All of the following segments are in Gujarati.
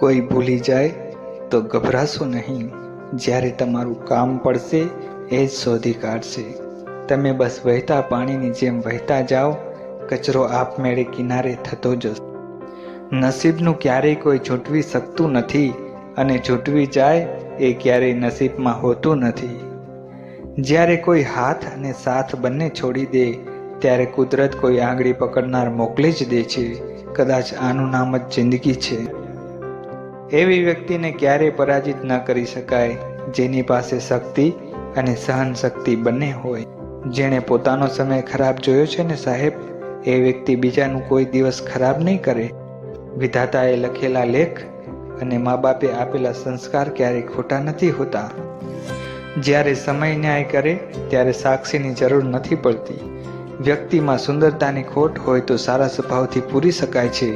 કોઈ ભૂલી જાય તો ગભરાશો નહીં. જ્યારે તમારું કામ પડશે એ જ શોધી કાઢશે. તમે બસ વહેતા પાણીની જેમ વહેતા જાઓ, કચરો આપમેળે કિનારે થતો જશે. નસીબનું ક્યારેય કોઈ છૂટવી શકતું નથી, અને છૂટવી જાય એ ક્યારેય નસીબમાં હોતું નથી. જ્યારે કોઈ હાથ અને સાથ બંને છોડી દે ત્યારે કુદરત કોઈ આંગળી પકડનાર મોકલી જ દે છે. કદાચ આનું નામ જ જિંદગી છે. એવી વ્યક્તિને ક્યારેય પરાજિત ન કરી શકાય જેની પાસે શક્તિ અને સહન શક્તિ બંને હોય. જેણે પોતાનો સમય ખરાબ જોયો છે ને સાહેબ, એ વ્યક્તિ બીજાનું કોઈ દિવસ ખરાબ નહીં કરે. વિધાતાએ લખેલા લેખ અને મા બાપે આપેલા સંસ્કાર ક્યારેય ખોટા નથી હોતા. જ્યારે સમય ન્યાય કરે ત્યારે સાક્ષીની જરૂર નથી પડતી. વ્યક્તિમાં સુંદરતાની ખોટ હોય તો સારા સ્વભાવથી પૂરી શકાય છે,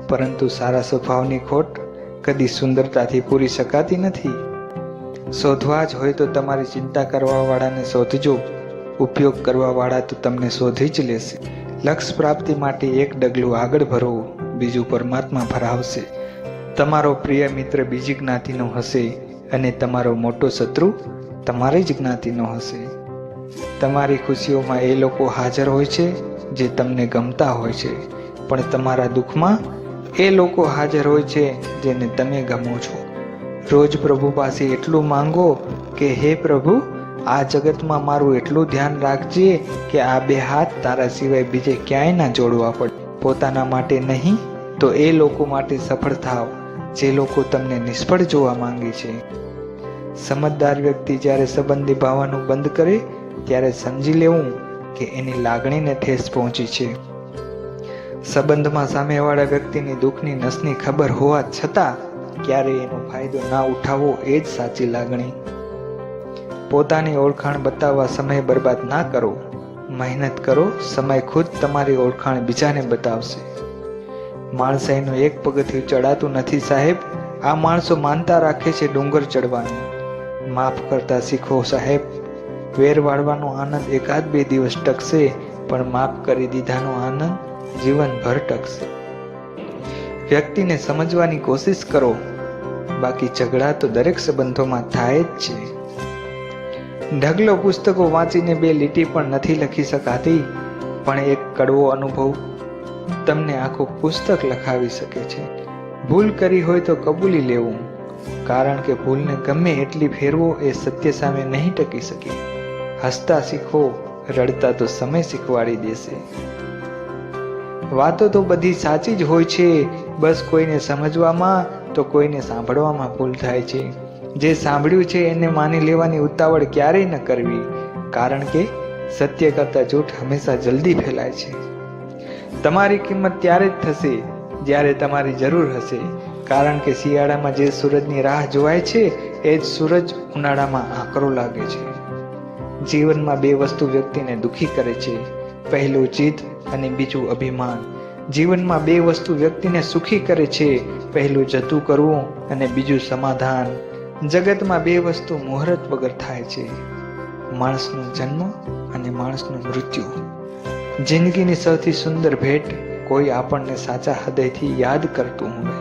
પરંતુ સારા સ્વભાવની ખોટ કદી સુંદરતાથી પૂરી શકાતી નથી. શોધવા જ હોય તો તમારી ચિંતા કરવાવાળાને શોધજો, ઉપયોગ કરવાવાળા તો તમને શોધી જ લેશે. લક્ષ્ય પ્રાપ્તિ માટે એક ડગલું આગળ ભરો, બીજું પરમાત્મા ભરાવશે. તમારો પ્રિય મિત્ર બીજી જ્ઞાતિનો હશે અને તમારો મોટો શત્રુ તમારી જ જ્ઞાતિનો હશે. તમારી ખુશીઓમાં એ લોકો હાજર હોય છે જે તમને ગમતા હોય છે, પણ તમારા દુઃખમાં એ લોકો હાજર હોય છે જેને તમે ગમો છો. રોજ પ્રભુ પાસે એટલું માંગો કે હે પ્રભુ, આ જગતમાં મારું એટલું ધ્યાન રાખજે કે આ બે હાથ તારા સિવાય બીજે ક્યાંય ના જોડવા પડે. પોતાના માટે નહીં તો એ લોકો માટે સફળ થાવ જે લોકો તમને નિષ્ફળ જોવા માંગે છે. સમજદાર વ્યક્તિ જ્યારે સંબંધ નિભાવવાનું બંધ કરે ત્યારે સમજી લેવું કે એની લાગણીને ઠેસ પહોંચી છે. સંબંધમાં સામેવાળા વ્યક્તિની દુઃખની નસની ખબર હોવા છતાં ક્યારેય એનો ફાયદો ના ઉઠાવવો એ જ સાચી લાગણી. પોતાની ઓળખાણ બતાવવા સમય બરબાદ ના કરો. મહેનત કરો, સમય ખુદ તમારી ઓળખાણ બીજાને બતાવશે. માણસાઈનું એક પગથિયું ચડાતું નથી સાહેબ, આ માણસો માનતા રાખે છે ડુંગર ચડવાનું. માફ કરતા શીખો સાહેબ. વેર વાળવાનો આનંદ એકાદ બે દિવસ ટકશે, પણ માફ કરી દીધાનો આનંદ જીવનભર ટકશે. વ્યક્તિને સમજવાની કોશિશ કરો, બાકી ઝઘડા તો દરેક સંબંધોમાં થાય જ છે. ઢગલો પુસ્તકો વાંચીને બે લીટી પણ નથી લખી શકાતી, પણ એક કડવો અનુભવ તમને આખું પુસ્તક લખાવી શકે છે. ભૂલ કરી હોય તો કબૂલી લેવું, કારણ કે ભૂલને ગમે એટલી ફેરવો એ સત્ય સામે નહીં ટકી શકે. હસતા શીખો, રડતા તો સમય શીખવાડી દેશે. વાતો તો બધી સાચી જ હોય છે, બસ કોઈને સમજવામાં તો કોઈને સાંભળવામાં ભૂલ થાય છે. જે સાંભળ્યું છે એને માની લેવાની ઉતાવળ ક્યારેય ન કરવી, કારણ કે સત્ય કરતાં જૂઠ હંમેશા જલ્દી ફેલાય છે. તમારી કિંમત ત્યારે જ થશે જ્યારે તમારી જરૂર હશે, કારણ કે શિયાળામાં જે સૂરજની રાહ જોવાય છે એ જ સૂરજ ઉનાળામાં આકરો લાગે છે. જીવનમાં બે વસ્તુ વ્યક્તિને દુઃખી કરે છે, પહેલું જીદ અને બીજું અભિમાન. જીવનમાં બે વસ્તુ વ્યક્તિને સુખી કરે છે, પહેલું જતું કરવું અને બીજું સમાધાન. જગતમાં બે વસ્તુ મુહૂર્ત વગર થાય છે, માણસનો જન્મ અને માણસનું મૃત્યુ. જિંદગીની સૌથી સુંદર ભેટ કોઈ આપણને સાચા હૃદયથી યાદ કરતું હોય.